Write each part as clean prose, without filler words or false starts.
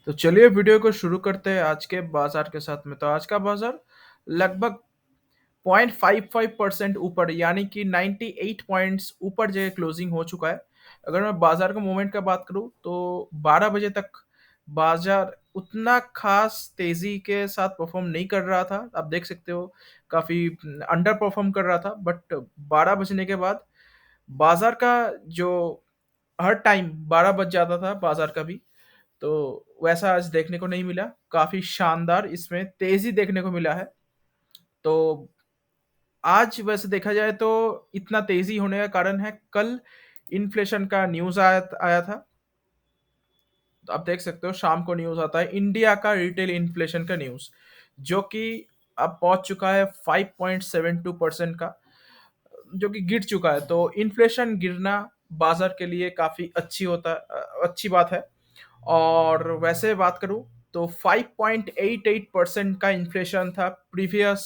तो चलिए वीडियो को शुरू करते हैं आज के बाजार के साथ में। तो आज का बाजार लगभग 0.55% ऊपर यानी कि 98 पॉइंट्स ऊपर जो है क्लोजिंग हो चुका है। अगर मैं बाजार का मूवमेंट का बात करूं तो 12 बजे तक बाजार उतना खास तेजी के साथ परफॉर्म नहीं कर रहा था। आप देख सकते हो काफी अंडर परफॉर्म कर रहा था, बट 12 बजने के बाद बाजार का जो हर टाइम 12 बज जाता था बाजार का भी, तो वैसा आज देखने को नहीं मिला। काफ़ी शानदार इसमें तेज़ी देखने को मिला है। तो आज वैसे देखा जाए तो इतना तेज़ी होने का कारण है, कल इन्फ्लेशन का न्यूज़ आया था। तो आप देख सकते हो शाम को न्यूज़ आता है इंडिया का रिटेल इन्फ्लेशन का न्यूज़, जो कि अब पहुँच चुका है 5.72% का, जो कि गिर चुका है। तो इन्फ्लेशन गिरना बाज़ार के लिए काफ़ी अच्छी बात है। और वैसे बात करूँ तो 5.88% का इन्फ्लेशन था प्रीवियस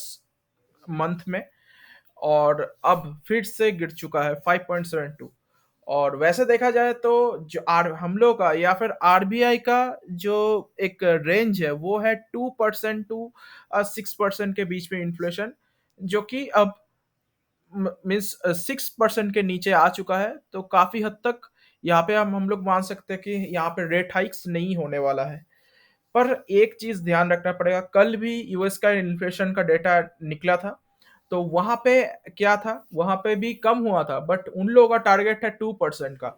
मंथ में, और अब फिर से गिर चुका है 5.72। और वैसे देखा जाए तो जो आर हम लोग का या फिर आरबीआई का जो एक रेंज है वो है 2% टू 6% के बीच में इन्फ्लेशन, जो कि अब मीन्स 6% के नीचे आ चुका है। तो काफ़ी हद तक यहाँ पे हम लोग मान सकते हैं कि यहाँ पे रेट हाइक्स नहीं होने वाला है। पर एक चीज़ ध्यान रखना पड़ेगा, कल भी यूएस का इन्फ्लेशन का डेटा निकला था, तो वहाँ पे क्या था, वहाँ पे भी कम हुआ था, बट उन लोगों का टारगेट है 2% का।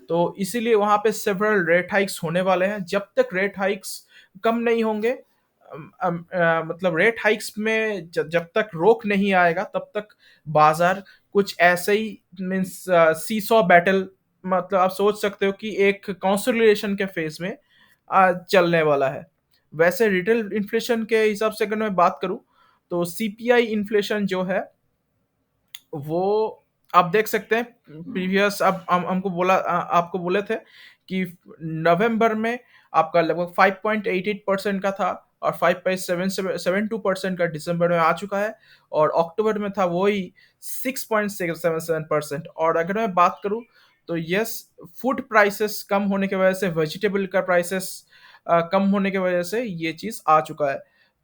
तो इसीलिए वहाँ पे सेवरल रेट हाइक्स होने वाले हैं। जब तक रेट हाइक्स कम नहीं होंगे, मतलब रेट हाइक्स में जब तक रोक नहीं आएगा तब तक बाजार कुछ ऐसे ही मीन्स सीसॉ बैटल, मतलब आप सोच सकते हो कि एक कंसोलिडेशन के फेज में चलने वाला है। वैसे रिटेल इन्फ्लेशन के हिसाब से अगर मैं बात करूं तो सीपीआई इन्फ्लेशन जो है वो आप देख सकते हैं प्रीवियस, अब हमको आपको बोले थे कि नवंबर में आपका लगभग 5.88% का था, और 5.72% का दिसंबर में आ चुका है, और अक्टूबर में था वही 6.77%। और अगर मैं बात करूं तो यस, फूड प्राइसेस कम होने की वजह से, वेजिटेबल का प्राइसेस कम होने की वजह से ये चीज़ आ चुका है।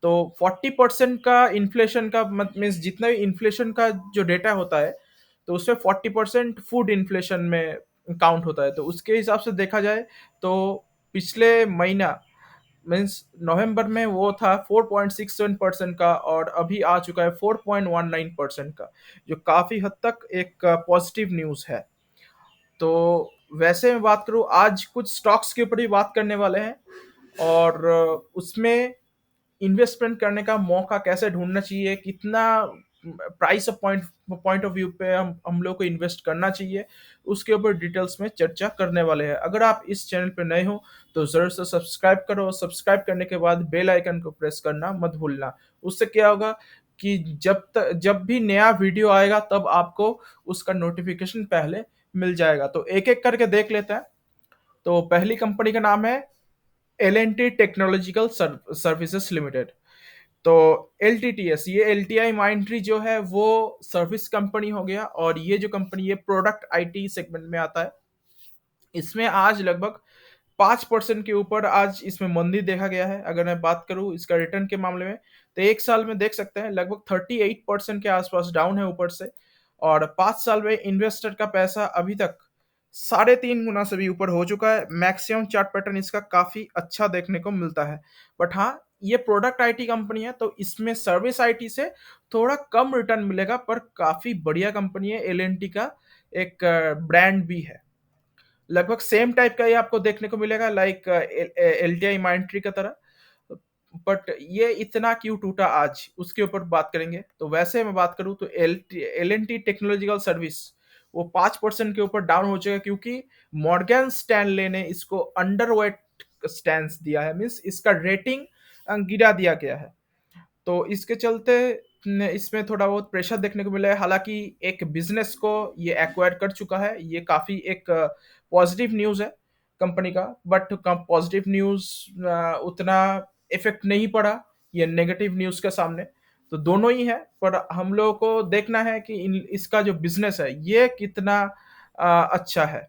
तो 40% का इन्फ्लेशन का मीन्स जितना भी इन्फ्लेशन का जो डेटा होता है, तो उसमें 40% फूड इन्फ्लेशन में काउंट होता है। तो उसके हिसाब से देखा जाए तो पिछले महीना मीन्स नवंबर में वो था 4.67% का, और अभी आ चुका है 4.19% का, जो काफ़ी हद तक एक पॉजिटिव न्यूज़ है। तो वैसे मैं बात करूँ, आज कुछ स्टॉक्स के ऊपर भी बात करने वाले हैं, और उसमें इन्वेस्टमेंट करने का मौका कैसे ढूँढना चाहिए, कितना price of point of view पे हम लोग को इन्वेस्ट करना चाहिए, उसके ऊपर डिटेल्स में चर्चा करने वाले हैं। अगर आप इस चैनल पे नए हो तो ज़रूर से सब्सक्राइब करो, और सब्सक्राइब करने के बाद बेल आइकन को प्रेस करना मत भूलना। उससे क्या होगा कि जब भी नया वीडियो आएगा तब आपको उसका नोटिफिकेशन पहले मिल जाएगा। तो एक-एक करके देख लेते हैं। तो पहली कंपनी का नाम है एल&टी टेक्नोलॉजिकल सर्विसेज लिमिटेड। तो एलटीटीएस, ये एलटीआई माइंट्री जो है वो सर्विस कंपनी हो गया, और ये जो कंपनी ये प्रोडक्ट आईटी सेगमेंट में आता है। इसमें आज लगभग 5% के ऊपर आज इसमें मंदी देखा गया है। अगर मैं बात करूं इसका रिटर्न के मामले में, तो एक साल में देख सकते हैं लगभग 38% के आसपास डाउन है ऊपर से, और 5 साल में इन्वेस्टर का पैसा अभी तक 3.5 गुना से भी ऊपर हो चुका है। मैक्सिमम चार्ट पैटर्न इसका काफी अच्छा देखने को मिलता है। बट हाँ, ये प्रोडक्ट आईटी कंपनी है, तो इसमें सर्विस आईटी से थोड़ा कम रिटर्न मिलेगा, पर काफी बढ़िया कंपनी है। एल एन टी का एक ब्रांड भी है, लगभग सेम टाइप का ये आपको देखने को मिलेगा, लाइक एलटीआई माइंट्री का तरह। बट ये इतना क्यों टूटा आज, उसके ऊपर बात करेंगे। तो वैसे मैं बात करूं तो L N T technological service वो 5% के ऊपर डाउन हो जाएगा, क्योंकि मॉर्गन स्टैनले ने इसको अंडरवेट स्टैंस दिया है, मीन्स इसका रेटिंग गिरा दिया गया है। तो इसके चलते इसमें थोड़ा बहुत प्रेशर देखने को मिला है। हालांकि एक बिजनेस को ये एक्वायर कर चुका है, ये काफ़ी एक पॉजिटिव न्यूज़ है कंपनी का। बट पॉजिटिव न्यूज़ उतना इफेक्ट नहीं पड़ा ये नेगेटिव न्यूज़ के सामने। तो दोनों ही है, पर हम लोगों को देखना है कि इसका जो बिजनेस है ये कितना अच्छा है।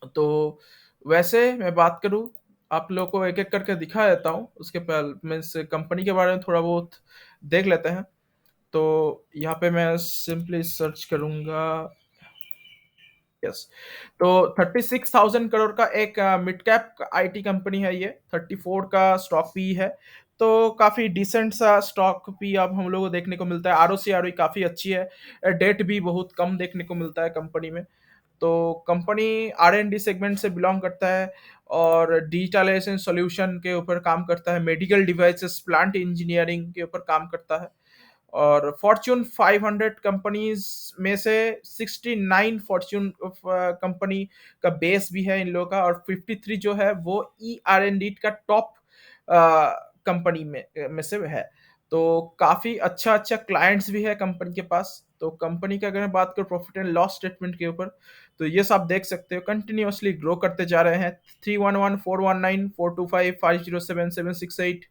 तो वैसे मैं बात करूँ आप लोगों को एक-एक करके दिखा देता हूँ, उसके मीन्स कंपनी के बारे में थोड़ा बहुत देख लेते हैं। तो यहाँ पे मैं सिंपली सर्च करूँगा। यस। तो 36,000 करोड़ का एक मिड कैप आईटी कंपनी है ये, 34 का स्टॉक पी है। तो काफ़ी डिसेंट सा स्टॉक पी अब हम लोगों को देखने को मिलता है। आरओसी आरओई काफ़ी अच्छी है। डेट भी बहुत कम देखने को मिलता है कंपनी में। तो कंपनी आर-एन-डी सेगमेंट से बिलॉन्ग करता है और डिजिटलाइजेशन सॉल्यूशन के ऊपर काम करता है, मेडिकल डिवाइसेस, प्लांट इंजीनियरिंग के ऊपर काम करता है। और फॉर्च्यून 500 कंपनीज में से 69 फॉर्च्यून कंपनी का बेस भी है इन लोगों का, और 53 जो है वो ई आर एन डी का टॉप कंपनी में से है। तो काफ़ी अच्छा अच्छा क्लाइंट्स भी है कंपनी के पास। तो कंपनी की अगर मैं बात करूँ प्रॉफिट एंड लॉस स्टेटमेंट के ऊपर, तो ये सब आप देख सकते हो कंटिन्यूअसली ग्रो करते जा रहे हैं। 311 419 425 507 768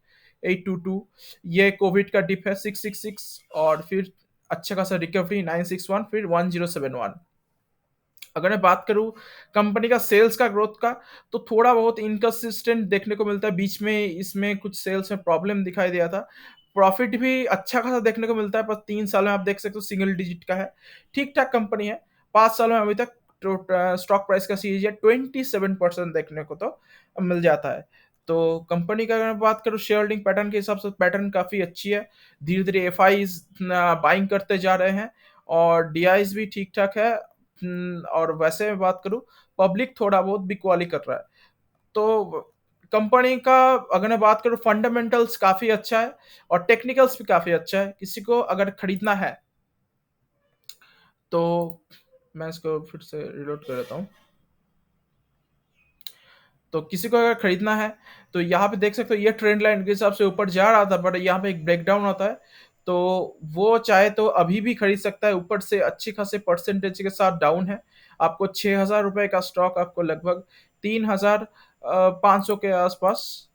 822, ये कोविड का डिप है 666, और फिर अच्छा खासा रिकवरी 961, फिर 1071। अगर मैं बात करूँ कंपनी का सेल्स का ग्रोथ का, तो थोड़ा बहुत इनकंसिस्टेंट देखने को मिलता है। बीच में इसमें कुछ सेल्स में प्रॉब्लम दिखाई दिया था। प्रॉफिट भी अच्छा खासा देखने को मिलता है, पर 3 साल में आप देख सकते हो सिंगल डिजिट का है। ठीक-ठाक कंपनी है। 5 सालों में अभी तक स्टॉक प्राइस का सीरीज 27% देखने को तो मिल जाता है। तो कंपनी का अगर मैं बात करूँ शेयर होल्डिंग पैटर्न के हिसाब से, पैटर्न काफ़ी अच्छी है। धीरे-धीरे एफआईज़ बाइंग करते जा रहे हैं, और डीआईज़ भी ठीक-ठाक है। और वैसे मैं बात करूँ, पब्लिक थोड़ा बहुत बिकवाली कर रहा है। तो कंपनी का अगर मैं बात करूँ फंडामेंटल्स काफ़ी अच्छा है, और टेक्निकल्स भी काफ़ी अच्छा है। किसी को अगर खरीदना है, तो मैं इसको फिर से रीलोड कर देता हूँ। तो किसी को अगर खरीदना है, तो यहाँ पे देख सकते हो ये ट्रेंड लाइन के हिसाब से ऊपर जा रहा था, बट यहाँ पे एक ब्रेकडाउन होता है। तो वो चाहे तो अभी भी खरीद सकता है, ऊपर से अच्छी खासे परसेंटेज के साथ डाउन है। आपको ₹6,000 का स्टॉक आपको लगभग 3,500 के आसपास,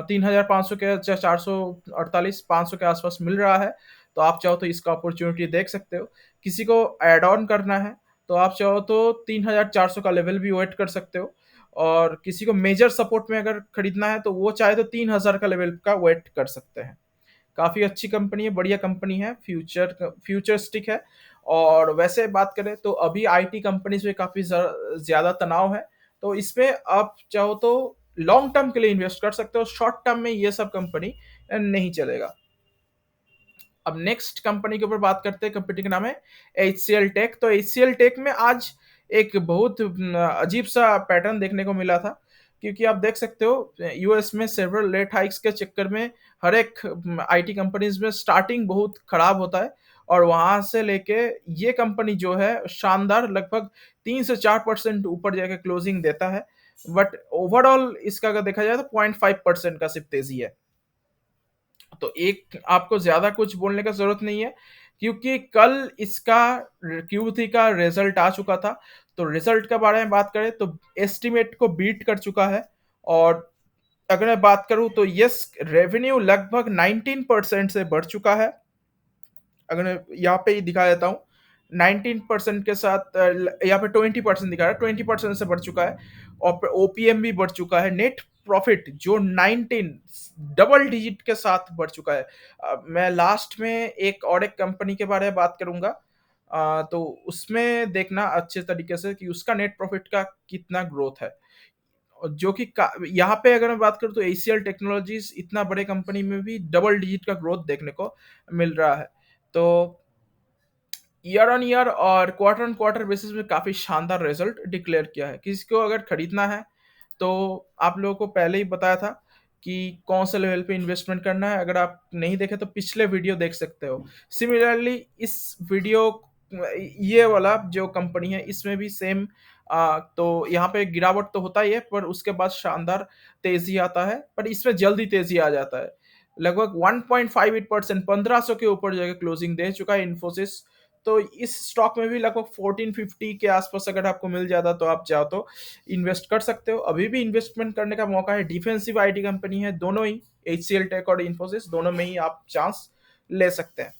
3,500 के 448 500 के आसपास मिल रहा है। तो आप चाहो तो इसका अपॉर्चुनिटी देख सकते हो। किसी को ऐड ऑन करना है, तो आप चाहो तो 3,400 का लेवल भी वेट कर सकते हो। और किसी को मेजर सपोर्ट में अगर खरीदना है, तो वो चाहे तो 3,000 का लेवल का वेट कर सकते हैं। काफ़ी अच्छी कंपनी है, बढ़िया कंपनी है, फ्यूचरिस्टिक है। और वैसे बात करें तो अभी आईटी कंपनीज़ में काफ़ी ज़्यादा तनाव है। तो इसमें आप चाहो तो लॉन्ग टर्म के लिए इन्वेस्ट कर सकते हो, शॉर्ट टर्म में ये सब कंपनी नहीं चलेगा। अब नेक्स्ट कंपनी के ऊपर बात करते हैं। कंपनी का नाम है एचसीएल टेक। तो एचसीएल टेक में आज एक बहुत अजीब सा पैटर्न देखने को मिला था, क्योंकि आप देख सकते हो यूएस में सेवरल रेट हाइक्स के चक्कर में हर एक आईटी कंपनीज में स्टार्टिंग बहुत खराब होता है, और वहां से लेके ये कंपनी जो है शानदार लगभग 3 से 4% ऊपर जाके क्लोजिंग देता है। बट ओवरऑल इसका अगर देखा जाए तो 0.5% का सिर्फ तेजी है। तो एक आपको ज़्यादा कुछ बोलने का ज़रूरत नहीं है, क्योंकि कल इसका Q3 का रिज़ल्ट आ चुका था। तो रिज़ल्ट के बारे में बात करें तो एस्टीमेट को बीट कर चुका है। और अगर मैं बात करूँ तो यस, रेवेन्यू लगभग 19% से बढ़ चुका है। अगर मैं यहाँ पे ही दिखा देता हूँ, 19% के साथ यहाँ पे 20% दिखा रहा है, 20% से बढ़ चुका है। और ओपीएम भी बढ़ चुका है। नेट प्रॉफिट जो 19 डबल डिजिट के साथ बढ़ चुका है। मैं लास्ट में एक कंपनी के बारे में बात करूंगा। तो उसमें देखना अच्छे तरीके से कि उसका नेट प्रॉफिट का कितना ग्रोथ है। और जो कि यहाँ पे अगर मैं बात करूँ तो एसीएल टेक्नोलॉजीज इतना बड़े कंपनी में भी डबल डिजिट का ग्रोथ देखने को मिल रहा है। तो ईयर ऑन ईयर और क्वार्टर ऑन क्वार्टर बेसिस में काफ़ी शानदार रिजल्ट डिक्लेयर किया है। किसी को अगर खरीदना है, तो आप लोगों को पहले ही बताया था कि कौन से लेवल पे इन्वेस्टमेंट करना है। अगर आप नहीं देखे तो पिछले वीडियो देख सकते हो। सिमिलरली इस वीडियो, ये वाला जो कंपनी है इसमें भी सेम, तो यहाँ पे गिरावट तो होता ही है, पर उसके बाद शानदार तेजी आता है, पर इसमें जल्दी तेजी आ जाता है। लगभग 1.58%, 1500 के ऊपर जाके क्लोजिंग दे चुका है इन्फोसिस। तो इस स्टॉक में भी लगभग 1450 के आसपास अगर आपको मिल जाता, तो आप चाहो तो इन्वेस्ट कर सकते हो। अभी भी इन्वेस्टमेंट करने का मौका है। डिफेंसिव आईटी कंपनी है दोनों ही, एचसीएल टेक और इन्फोसिस, दोनों में ही आप चांस ले सकते हैं।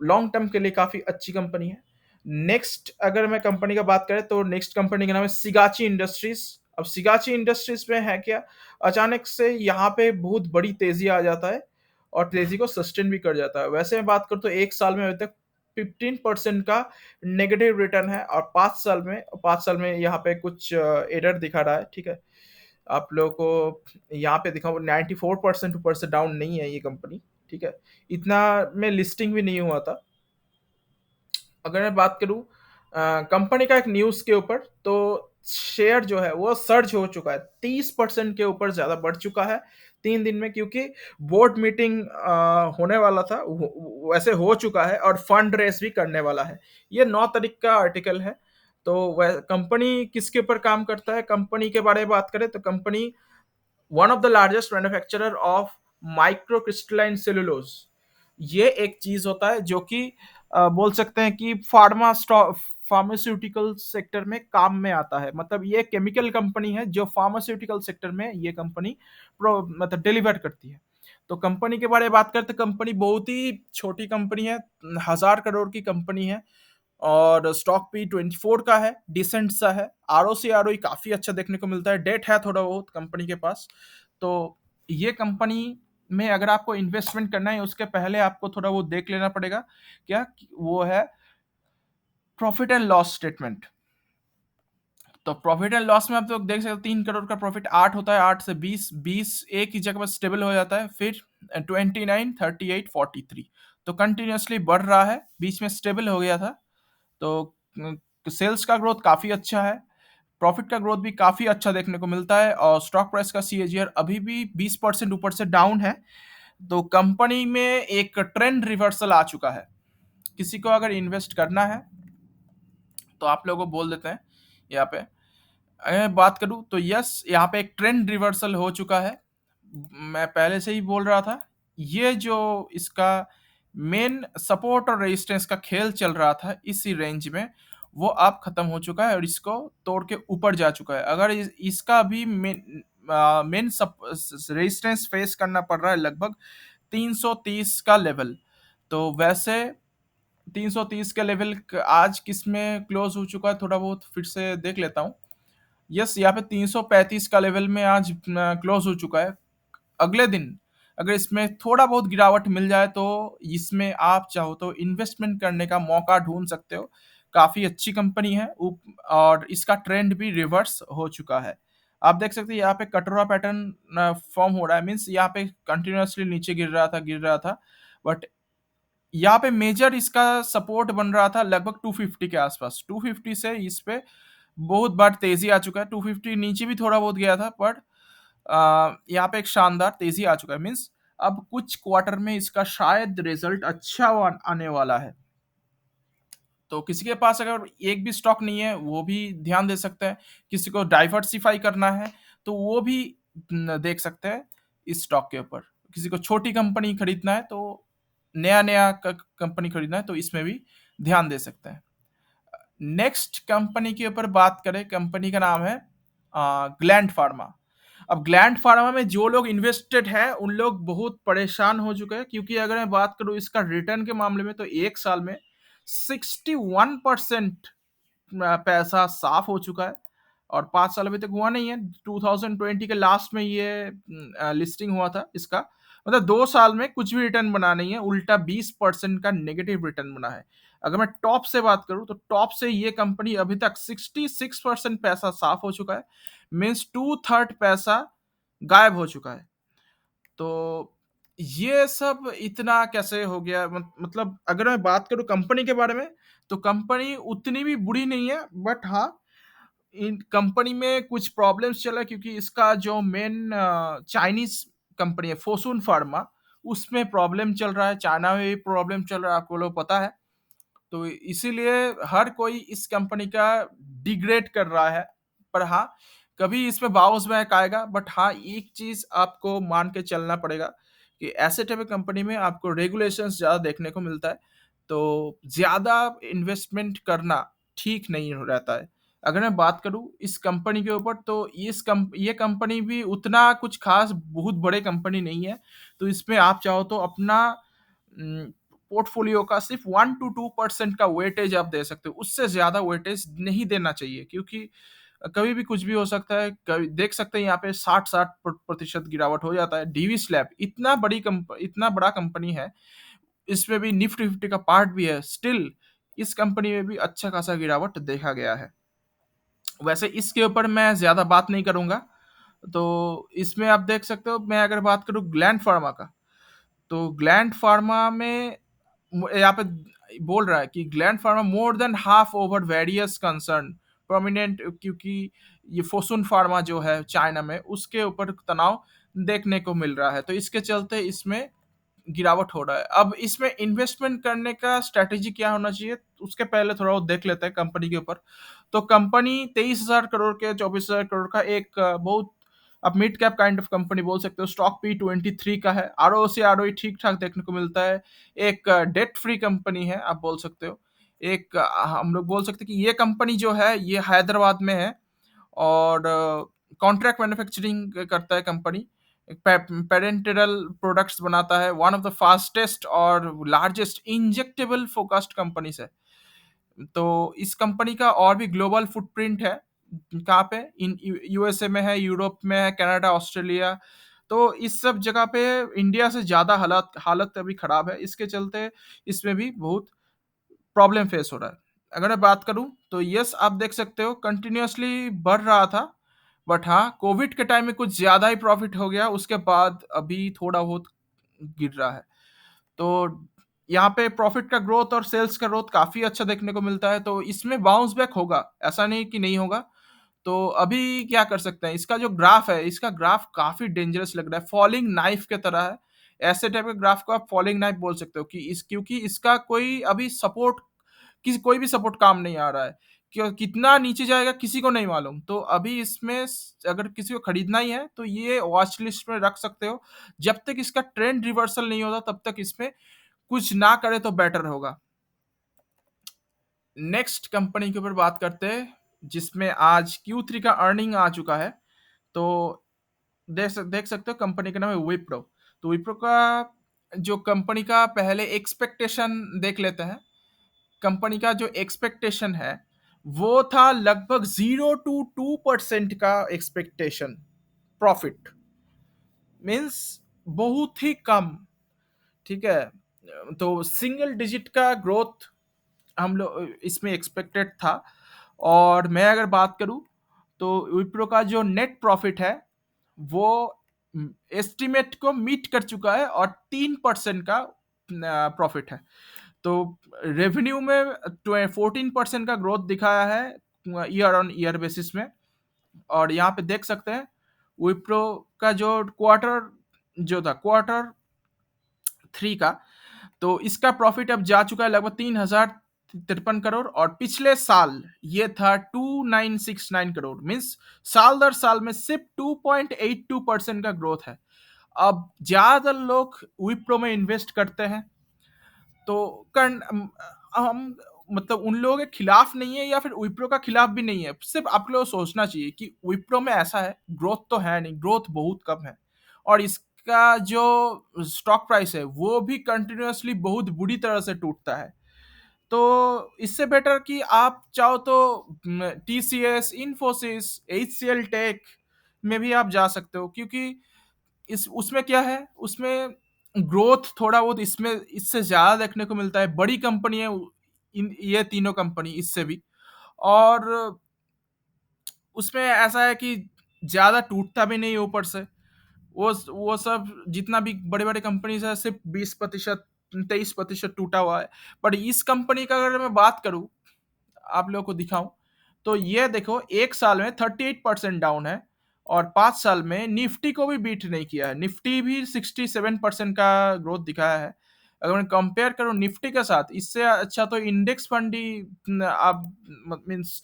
लॉन्ग टर्म के लिए काफ़ी अच्छी कंपनी है। नेक्स्ट अगर मैं कंपनी का बात करें, तो नेक्स्ट कंपनी का नाम है सिगाची इंडस्ट्रीज। अब शिगाची इंडस्ट्रीज में है क्या, अचानक से यहाँ पे बहुत बड़ी तेजी आ जाता है और तेजी को सस्टेन भी कर जाता है। वैसे मैं बात करूँ तो एक साल में अभी तक 15% का नेगेटिव रिटर्न है, और 5 साल में यहाँ पे कुछ एरर दिखा रहा है, ठीक है। आप लोगों को यहाँ पे दिखा 94% ऊपर से डाउन नहीं है ये कंपनी, ठीक है। इतना में लिस्टिंग भी नहीं हुआ था। अगर मैं बात करूँ कंपनी का एक न्यूज़ के ऊपर, तो शेयर जो है वो सर्ज हो चुका है, 30% के ऊपर ज़्यादा बढ़ चुका है 3 दिन में, क्योंकि बोर्ड मीटिंग होने वाला था, वैसे हो चुका है, और फंड रेस भी करने वाला है। ये 9 तारीख का आर्टिकल है। तो वह कंपनी किसके ऊपर काम करता है, कंपनी के बारे में बात करें तो company one of the largest manufacturer of micro crystalline cellulose. ये एक चीज होता है जो कि बोल सकते हैं कि फार्मास्यूटिकल सेक्टर में काम में आता है। मतलब ये केमिकल कंपनी है जो फार्मास्यूटिकल सेक्टर में ये कंपनी मतलब डिलीवर करती है। तो कंपनी के बारे में बात करते, कंपनी बहुत ही छोटी कंपनी है, 1,000 करोड़ की कंपनी है, और स्टॉक भी 24 का है, डिसेंट सा है। आरओसी आरओई काफी अच्छा देखने को मिलता है, डेट है थोड़ा बहुत कंपनी के पास। तो ये कंपनी में अगर आपको इन्वेस्टमेंट करना है, उसके पहले आपको थोड़ा वो देख लेना पड़ेगा। क्या वो है, प्रॉफिट एंड लॉस स्टेटमेंट। तो प्रॉफिट एंड लॉस में आप लोग देख सकते हो 3 करोड़ का प्रॉफिट, 8 होता है, 8 से 20, 20 एक ही जगह पर स्टेबल हो जाता है, फिर 29, 38, 43, तो कंटिन्यूअसली बढ़ रहा है, बीच में स्टेबल हो गया था। तो सेल्स का ग्रोथ काफी अच्छा है, प्रॉफिट का ग्रोथ भी काफी अच्छा देखने को मिलता है, और स्टॉक प्राइस का सीएजीआर अभी भी 20% ऊपर से डाउन है। तो कंपनी में एक ट्रेंड रिवर्सल आ चुका है। किसी को अगर इन्वेस्ट करना है तो आप लोगों को बोल देते हैं यहाँ पे, अगर मैं बात करूं तो यस, यहाँ पे एक ट्रेंड रिवर्सल हो चुका है। मैं पहले से ही बोल रहा था, ये जो इसका मेन सपोर्ट और रेजिस्टेंस का खेल चल रहा था इसी रेंज में, वो अब खत्म हो चुका है और इसको तोड़ के ऊपर जा चुका है। अगर इसका भी मेन रेजिस्टेंस फेस करना पड़ रहा है लगभग 330 का लेवल। तो वैसे 330 का लेवल आज किस में क्लोज हो चुका है, थोड़ा बहुत फिर से देख लेता हूँ। यस, यहाँ पे 335 का लेवल में आज क्लोज हो चुका है। अगले दिन अगर इसमें थोड़ा बहुत गिरावट मिल जाए तो इसमें आप चाहो तो इन्वेस्टमेंट करने का मौका ढूंढ सकते हो। काफी अच्छी कंपनी है, और इसका ट्रेंड भी रिवर्स हो चुका है। आप देख सकते हैं यहाँ पे कटोरा पैटर्न फॉर्म हो रहा है, मीन्स यहाँ पे कंटिन्यूअसली नीचे गिर रहा था, बट यहाँ पे मेजर इसका सपोर्ट बन रहा था लगभग 250 के आसपास। 250 से इस पे बहुत बार तेजी आ चुका है, 250 नीचे भी थोड़ा बहुत गया था, पर यहाँ पे एक शानदार तेजी आ चुका है, मीन्स अब कुछ क्वार्टर में इसका शायद रिजल्ट अच्छा आने वाला है। तो किसी के पास अगर एक भी स्टॉक नहीं है वो भी ध्यान दे सकते हैं, किसी को डाइवर्सिफाई करना है तो वो भी देख सकते हैं इस स्टॉक के ऊपर। किसी को छोटी कंपनी खरीदना है, तो नया नया कंपनी खरीदना है, तो इसमें भी ध्यान दे सकते हैं। नेक्स्ट कंपनी के ऊपर बात करें, कंपनी का नाम है ग्लैंड फार्मा। अब ग्लैंड फार्मा में जो लोग इन्वेस्टेड हैं उन लोग बहुत परेशान हो चुके हैं, क्योंकि अगर मैं बात करूं इसका रिटर्न के मामले में, तो एक साल में 61% पैसा साफ हो चुका है, और 5 साल अभी तक हुआ नहीं है। 2020 के लास्ट में ये लिस्टिंग हुआ था इसका, मतलब 2 साल में कुछ भी रिटर्न बना नहीं है, उल्टा 20% का नेगेटिव रिटर्न बना है। अगर मैं टॉप से बात करूं तो टॉप से ये कंपनी अभी तक 66% पैसा साफ हो चुका है, मीन्स 2/3 पैसा गायब हो चुका है। तो ये सब इतना कैसे हो गया, मतलब अगर मैं बात करूं कंपनी के बारे में, तो कंपनी उतनी भी बुरी नहीं है, बट हाँ, इन कंपनी में कुछ प्रॉब्लम्स चला, क्योंकि इसका जो मेन चाइनीज कंपनी है फोसून फार्मा, उसमें प्रॉब्लम चल रहा है, चाइना में भी प्रॉब्लम चल रहा है, आपको लोग पता है। तो इसीलिए हर कोई इस कंपनी का डिग्रेड कर रहा है। पर हाँ, कभी इसमें बाउंस बैक आएगा, बट हाँ, एक चीज आपको मान के चलना पड़ेगा कि ऐसे टाइप की कंपनी में आपको रेगुलेशंस ज्यादा देखने को मिलता है, तो ज्यादा इन्वेस्टमेंट करना ठीक नहीं रहता है। अगर मैं बात करूं इस कंपनी के ऊपर, तो ये कंपनी भी उतना कुछ खास बहुत बड़े कंपनी नहीं है। तो इसमें आप चाहो तो अपना पोर्टफोलियो का सिर्फ 1 to 2% का वेटेज आप दे सकते हो, उससे ज्यादा वेटेज नहीं देना चाहिए, क्योंकि कभी भी कुछ भी हो सकता है, कभी देख सकते हैं यहाँ पे 60-60 प्रतिशत गिरावट हो जाता है। डीवी स्लैब इतना बड़ा कंपनी है, इसमें भी निफ्टी 50 का पार्ट भी है, स्टिल इस कंपनी में भी अच्छा खासा गिरावट देखा गया है। वैसे इसके ऊपर मैं ज़्यादा बात नहीं करूँगा, तो इसमें आप देख सकते हो, मैं अगर बात करूँ ग्लैंड फार्मा का, तो ग्लैंड फार्मा में यहाँ पे बोल रहा है कि gland pharma more than half over various concern prominent, क्योंकि ये फोसुन फार्मा जो है चाइना में, उसके ऊपर तनाव देखने को मिल रहा है, तो इसके चलते इसमें गिरावट हो रहा है। अब इसमें इन्वेस्टमेंट करने का स्ट्रैटेजी क्या होना चाहिए, उसके पहले थोड़ा बहुत देख लेते हैं कंपनी के ऊपर। तो कंपनी 23,000 करोड़ के 24,000 करोड़ का एक बहुत, आप mid cap kind of company बोल सकते हो। स्टॉक P23 का है, आर ओ ठीक ठाक देखने को मिलता है। एक डेट फ्री कंपनी है, आप बोल सकते हो। एक हम लोग बोल सकते हैं कि ये कंपनी जो है ये हैदराबाद में है, और कॉन्ट्रैक्ट मैन्युफैक्चरिंग करता है कंपनी, पेरेंटल प्रोडक्ट्स बनाता है, वन ऑफ द फास्टेस्ट और लार्जेस्ट इंजेक्टेबल फोकस्ड कंपनीज है। तो इस कंपनी का और भी ग्लोबल फुटप्रिंट है, कहाँ पे, इन यूएसए में है, यूरोप में है, कनाडा, ऑस्ट्रेलिया। तो इस सब जगह पे इंडिया से ज़्यादा हालत हालत अभी खराब है, इसके चलते इसमें भी बहुत प्रॉब्लम फेस हो रहा है। अगर मैं बात करूं तो यस, आप देख सकते हो कंटिन्यूअसली बढ़ रहा था, बट हाँ कोविड के टाइम में कुछ ज़्यादा ही प्रॉफिट हो गया, उसके बाद अभी थोड़ा बहुत गिर रहा है। तो यहाँ पे प्रॉफिट का ग्रोथ और सेल्स का ग्रोथ काफ़ी अच्छा देखने को मिलता है, तो इसमें बाउंस बैक होगा, ऐसा नहीं कि नहीं होगा। तो अभी क्या कर सकते हैं, इसका जो ग्राफ है, इसका ग्राफ काफ़ी डेंजरस लग रहा है, फॉलिंग नाइफ के तरह है। ऐसे टाइप के ग्राफ को आप फॉलिंग नाइफ बोल सकते हो, कि क्योंकि इसका कोई अभी सपोर्ट, किसी कोई भी सपोर्ट काम नहीं आ रहा है। क्यों, कितना नीचे जाएगा किसी को नहीं मालूम। तो अभी इसमें अगर किसी को खरीदना ही है तो ये वॉच लिस्ट में रख सकते हो। जब तक इसका ट्रेंड रिवर्सल नहीं होता तब तक इसमें कुछ ना करे तो बेटर होगा। नेक्स्ट कंपनी के ऊपर बात करते हैं, जिसमें आज Q3 का अर्निंग आ चुका है। तो देख सकते हो कंपनी का नाम है विप्रो। तो विप्रो का जो कंपनी का पहले एक्सपेक्टेशन देख लेते हैं। कंपनी का जो एक्सपेक्टेशन है वो था लगभग 0 to 2% का एक्सपेक्टेशन प्रॉफिट, मीन्स बहुत ही कम। ठीक है, तो सिंगल डिजिट का ग्रोथ हम लोग इसमें एक्सपेक्टेड था। और मैं अगर बात करूं तो विप्रो का जो नेट प्रॉफिट है वो एस्टिमेट को मीट कर चुका है, और 3% का प्रॉफिट है। तो रेवेन्यू में 14% का ग्रोथ दिखाया है ईयर ऑन ईयर बेसिस में। और यहाँ पे देख सकते हैं विप्रो का जो क्वार्टर, जो था Q3 का, तो इसका प्रॉफिट अब जा चुका है लगभग 3,053 करोड़, और पिछले साल ये था 2,969 करोड़, मीन्स साल दर साल में सिर्फ 2.82% का ग्रोथ है। अब ज्यादा लोग विप्रो में इन्वेस्ट करते हैं, तो हम मतलब उन लोगों के खिलाफ नहीं है, या फिर विप्रो का खिलाफ भी नहीं है, सिर्फ आप लोगों को सोचना चाहिए कि विप्रो में ऐसा है, ग्रोथ तो है नहीं, ग्रोथ बहुत कम है, और इसका जो स्टॉक प्राइस है वो भी कंटिन्यूअसली बहुत बुरी तरह से टूटता है। तो इससे बेटर कि आप चाहो तो TCS, इन्फोसिस, HCL टेक में भी आप जा सकते हो, क्योंकि इस उसमें क्या है, उसमें ग्रोथ थोड़ा बहुत इसमें इससे ज़्यादा देखने को मिलता है, बड़ी कंपनी है इन ये तीनों कंपनी इससे भी। और उसमें ऐसा है कि ज़्यादा टूटता भी नहीं है ऊपर से। वो सब जितना भी बड़े-बड़े कंपनीज़ है सिर्फ़ 20% 23% टूटा हुआ है। बट इस कंपनी का अगर मैं बात करूँ, आप लोगों को दिखाऊँ, तो ये देखो 1 साल में 38% डाउन है, और 5 साल में निफ्टी को भी बीट नहीं किया है। निफ्टी भी 67% का ग्रोथ दिखाया है। अगर मैं कंपेयर करूँ निफ्टी के साथ, इससे अच्छा तो इंडेक्स फंड ही आप मीन्स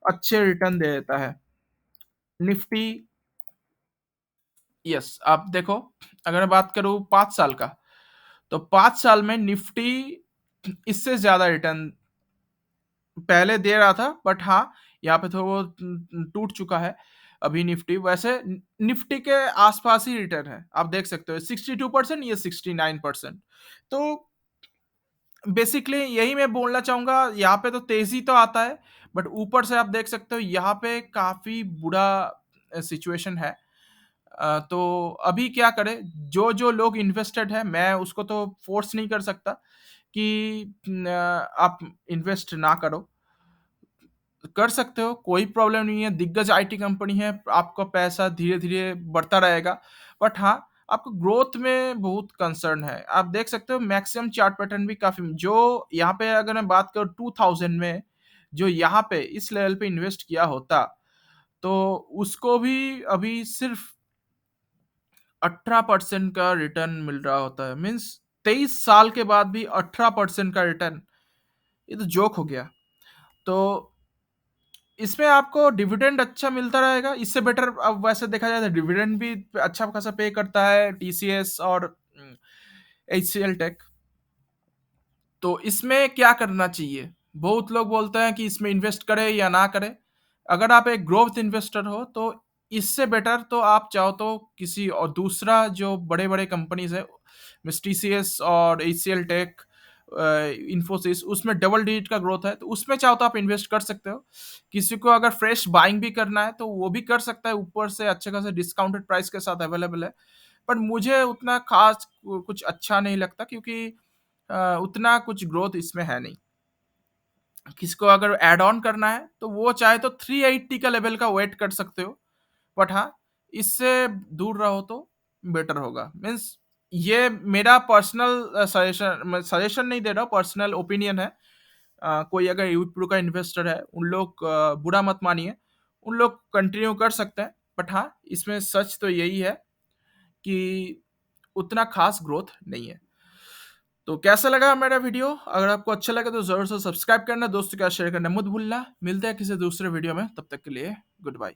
अच्छे रिटर्न दे देता है। निफ्टी, यस, आप देखो, अगर मैं बात करूँ 5 साल का, तो 5 साल में निफ्टी इससे ज़्यादा रिटर्न पहले दे रहा था, बट हाँ, यहाँ पे तो वो टूट चुका है अभी निफ्टी। वैसे निफ्टी के आसपास ही रिटर्न है, आप देख सकते हो 62%, ये 69%। तो बेसिकली यही मैं बोलना चाहूँगा, यहाँ पे तो तेज़ी तो आता है, बट ऊपर से आप देख सकते हो यहाँ पे काफ़ी बुरा सिचुएशन है। तो अभी क्या करें, जो लोग इन्वेस्टेड है, मैं उसको तो फ़ोर्स नहीं कर सकता कि आप इन्वेस्ट ना करो। कर सकते हो, कोई प्रॉब्लम नहीं है, दिग्गज आईटी कंपनी है, आपका पैसा धीरे-धीरे बढ़ता रहेगा। बट हाँ, आपको ग्रोथ में बहुत कंसर्न है। आप देख सकते हो मैक्सिमम चार्ट पैटर्न भी काफ़ी जो यहाँ पे अगर मैं बात करूँ 2000 में, जो यहाँ पे इस लेवल पे इन्वेस्ट किया होता, तो उसको भी अभी सिर्फ़ 18% का रिटर्न मिल रहा होता है। मीन्स 23 साल के बाद भी 18% का रिटर्न, ये तो जोक हो गया। तो इसमें आपको डिविडेंड अच्छा मिलता रहेगा, इससे बेटर अब वैसे देखा जाए तो डिविडेंड भी अच्छा खासा पे करता है टीसीएस और एचसीएल टेक। तो इसमें क्या करना चाहिए? बहुत लोग बोलते हैं कि इसमें इन्वेस्ट करें या ना करें। अगर आप एक ग्रोथ इन्वेस्टर हो तो इससे बेटर तो आप चाहो तो किसी और दूसरा जो बड़े-बड़े कंपनीज़ है, मिस टीसीएस और एचसीएल टेक, इन्फोसिस, उसमें डबल डिजिट का ग्रोथ है, तो उसमें चाहो तो आप इन्वेस्ट कर सकते हो। किसी को अगर फ्रेश बाइंग भी करना है तो वो भी कर सकता है, ऊपर से अच्छे खासे डिस्काउंटेड प्राइस के साथ अवेलेबल है। पर मुझे उतना ख़ास कुछ अच्छा नहीं लगता क्योंकि उतना कुछ ग्रोथ इसमें है नहीं। किसी को अगर ऐड ऑन करना है तो वो चाहे तो 380 का लेवल का वेट कर सकते हो। बट हाँ, इससे दूर रहो तो बेटर होगा। मीन्स ये मेरा पर्सनल सजेशन, मैं सजेशन नहीं दे रहा हूँ, पर्सनल ओपिनियन है। कोई अगर यूट्यूब का इन्वेस्टर है, उन लोग बुरा मत मानिए, उन लोग कंटिन्यू कर सकते हैं। बट हाँ, इसमें सच तो यही है कि उतना खास ग्रोथ नहीं है। तो कैसा लगा मेरा वीडियो? अगर आपको अच्छा लगा तो ज़रूर से सब्सक्राइब करना, दोस्तों के साथ शेयर करना मत भूलना। मिलते हैं किसी दूसरे वीडियो में, तब तक के लिए गुड बाय।